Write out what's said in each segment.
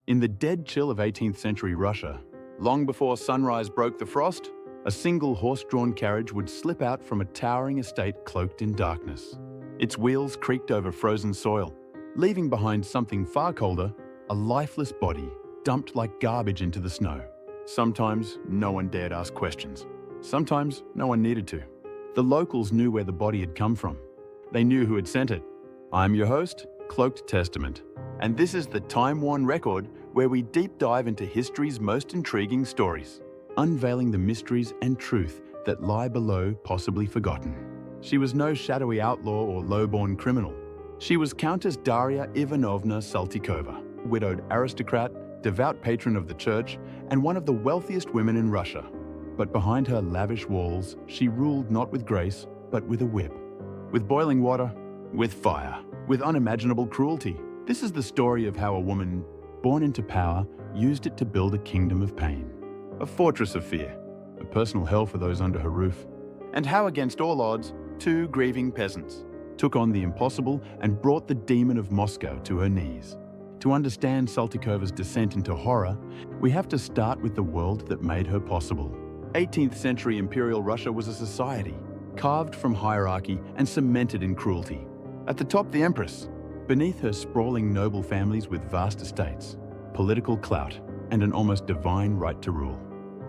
In the dead chill of 18th century Russia, long before sunrise broke the frost, a single horse-drawn carriage would slip out from a towering estate cloaked in darkness. Its wheels creaked over frozen soil, leaving behind something far colder, a lifeless body dumped like garbage into the snow. Sometimes no one dared ask questions. Sometimes no one needed to. The locals knew where the body had come from. They knew who had sent it. I'm your host, Cloaked Testament, and this is the time-worn record where we deep dive into history's most intriguing stories, unveiling the mysteries and truth that lie below, possibly forgotten. She was no shadowy outlaw or low-born criminal. She was Countess Darya Ivanovna Saltikova, widowed aristocrat, devout patron of the church, and one of the wealthiest women in Russia. But behind her lavish walls, she ruled not with grace, but with a whip. With boiling water, with fire, with unimaginable cruelty. This is the story of how a woman, born into power, used it to build a kingdom of pain. A fortress of fear, a personal hell for those under her roof. And how, against all odds, two grieving peasants took on the impossible and brought the demon of Moscow to her knees. To understand Saltykova's descent into horror, we have to start with the world that made her possible. 18th century Imperial Russia was a society, carved from hierarchy and cemented in cruelty. At the top, the Empress. Beneath her, sprawling noble families with vast estates, political clout, and an almost divine right to rule.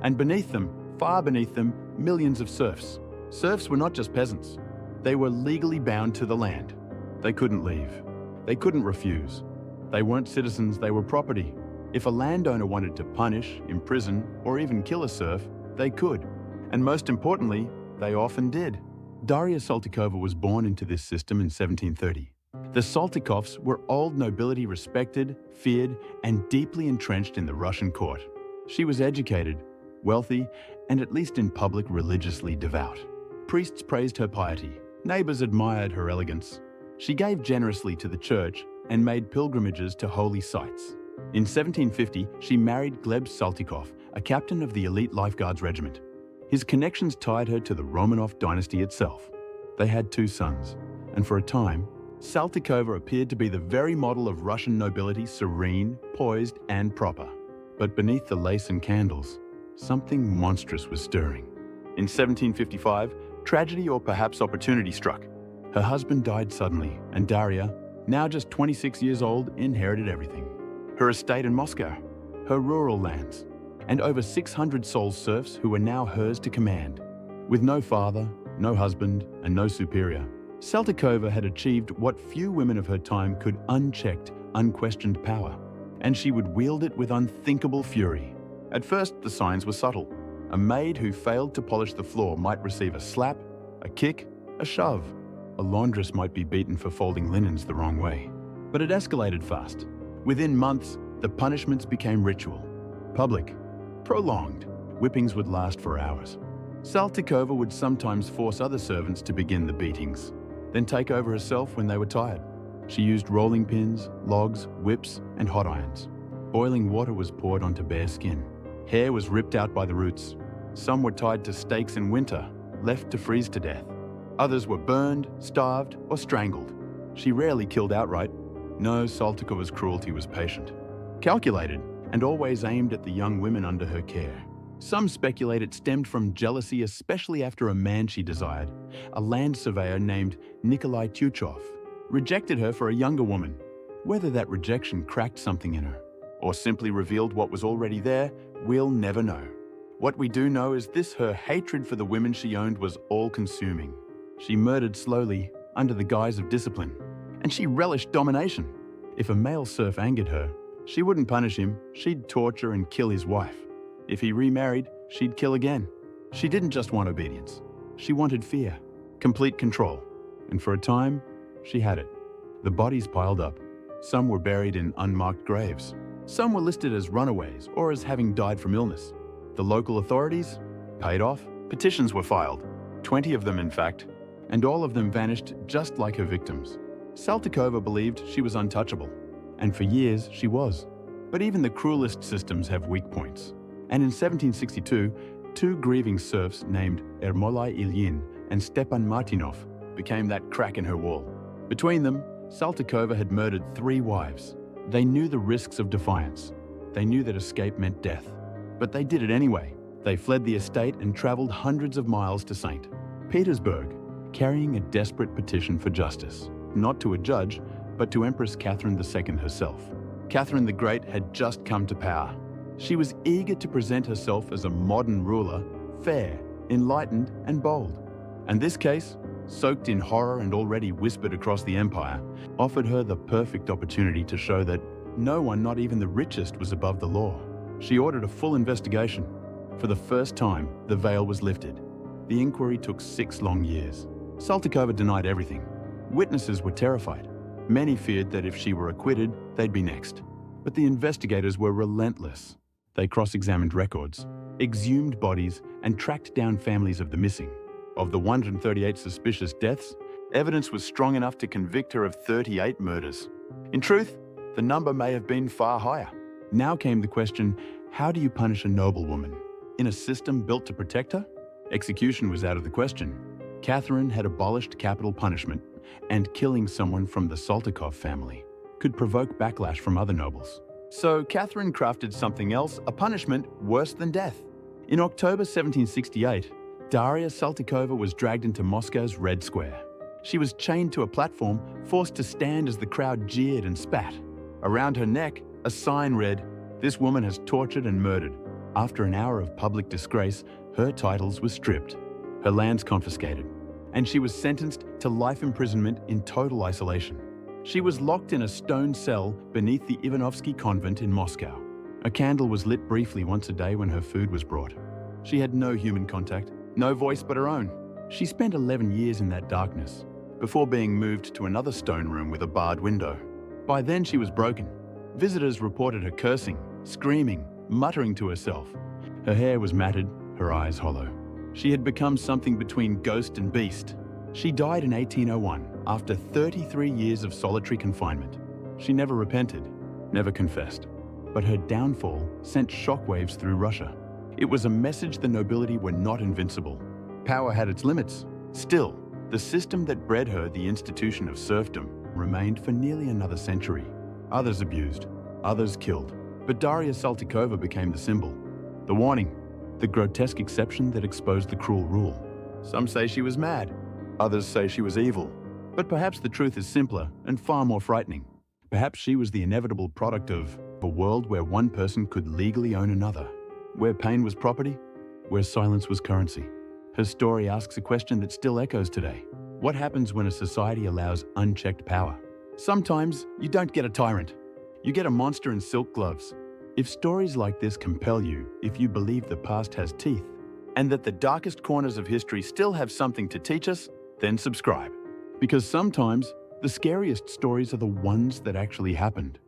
And beneath them, far beneath them, millions of serfs. Serfs were not just peasants. They were legally bound to the land. They couldn't leave. They couldn't refuse. They weren't citizens, they were property. If a landowner wanted to punish, imprison, or even kill a serf, they could. And most importantly, they often did. Darya Saltikova was born into this system in 1730. The Saltykovs were old nobility, respected, feared, and deeply entrenched in the Russian court. She was educated, wealthy, and at least in public religiously devout. Priests praised her piety. Neighbors admired her elegance. She gave generously to the church and made pilgrimages to holy sites. In 1750, she married Gleb Saltykov, a captain of the elite Lifeguards regiment. His connections tied her to the Romanov dynasty itself. They had two sons, and for a time, Saltykova appeared to be the very model of Russian nobility, serene, poised, and proper. But beneath the lace and candles, something monstrous was stirring. In 1755, tragedy or perhaps opportunity struck. Her husband died suddenly, and Darya, now just 26 years old, inherited everything. Her estate in Moscow, her rural lands, and over 600 soul serfs who were now hers to command. With no father, no husband, and no superior, Saltykova had achieved what few women of her time could: unchecked, unquestioned power. And she would wield it with unthinkable fury. At first, the signs were subtle. A maid who failed to polish the floor might receive a slap, a kick, a shove. A laundress might be beaten for folding linens the wrong way. But it escalated fast. Within months, the punishments became ritual, public, prolonged. Whippings would last for hours. Saltykova would sometimes force other servants to begin the beatings, then take over herself when they were tired. She used rolling pins, logs, whips, and hot irons. Boiling water was poured onto bare skin. Hair was ripped out by the roots. Some were tied to stakes in winter, left to freeze to death. Others were burned, starved, or strangled. She rarely killed outright. No, Saltykova's cruelty was patient, calculated, and always aimed at the young women under her care. Some speculate it stemmed from jealousy, especially after a man she desired, a land surveyor named Nikolai Tyuchov, rejected her for a younger woman. Whether that rejection cracked something in her, or simply revealed what was already there, we'll never know. What we do know is this: her hatred for the women she owned was all-consuming. She murdered slowly, under the guise of discipline, and she relished domination. If a male serf angered her, she wouldn't punish him, she'd torture and kill his wife. If he remarried, she'd kill again. She didn't just want obedience. She wanted fear, complete control. And for a time, she had it. The bodies piled up. Some were buried in unmarked graves. Some were listed as runaways or as having died from illness. The local authorities paid off. Petitions were filed, 20 of them in fact, and all of them vanished just like her victims. Saltykova believed she was untouchable, and for years she was. But even the cruelest systems have weak points. And in 1762, two grieving serfs named Ermolai Ilyin and Stepan Martinov became that crack in her wall. Between them, Saltykova had murdered 3 wives. They knew the risks of defiance. They knew that escape meant death. But they did it anyway. They fled the estate and traveled hundreds of miles to St. Petersburg, carrying a desperate petition for justice, not to a judge, but to Empress Catherine II herself. Catherine the Great had just come to power. She was eager to present herself as a modern ruler, fair, enlightened, and bold. And this case, soaked in horror and already whispered across the empire, offered her the perfect opportunity to show that no one, not even the richest, was above the law. She ordered a full investigation. For the first time, the veil was lifted. The inquiry took 6 long years. Saltykova denied everything. Witnesses were terrified. Many feared that if she were acquitted, they'd be next. But the investigators were relentless. They cross-examined records, exhumed bodies, and tracked down families of the missing. Of the 138 suspicious deaths, evidence was strong enough to convict her of 38 murders. In truth, the number may have been far higher. Now came the question, how do you punish a noblewoman? In a system built to protect her? Execution was out of the question. Catherine had abolished capital punishment, and killing someone from the Saltykova family could provoke backlash from other nobles. So Catherine crafted something else, a punishment worse than death. In October 1768, Darya Saltikova was dragged into Moscow's Red Square. She was chained to a platform, forced to stand as the crowd jeered and spat. Around her neck, a sign read, "This woman has tortured and murdered." After an hour of public disgrace, her titles were stripped, her lands confiscated, and she was sentenced to life imprisonment in total isolation. She was locked in a stone cell beneath the Ivanovsky convent in Moscow. A candle was lit briefly once a day when her food was brought. She had no human contact, no voice but her own. She spent 11 years in that darkness, before being moved to another stone room with a barred window. By then she was broken. Visitors reported her cursing, screaming, muttering to herself. Her hair was matted, her eyes hollow. She had become something between ghost and beast. She died in 1801, after 33 years of solitary confinement. She never repented, never confessed. But her downfall sent shockwaves through Russia. It was a message the nobility were not invincible. Power had its limits. Still, the system that bred her the institution of serfdom remained for nearly another century. Others abused, others killed. But Darya Saltikova became the symbol, the warning, the grotesque exception that exposed the cruel rule. Some say she was mad, others say she was evil. But perhaps the truth is simpler and far more frightening. Perhaps she was the inevitable product of a world where one person could legally own another, where pain was property, where silence was currency. Her story asks a question that still echoes today. What happens when a society allows unchecked power? Sometimes you don't get a tyrant. You get a monster in silk gloves. If stories like this compel you, if you believe the past has teeth, and that the darkest corners of history still have something to teach us, then subscribe. Because sometimes the scariest stories are the ones that actually happened.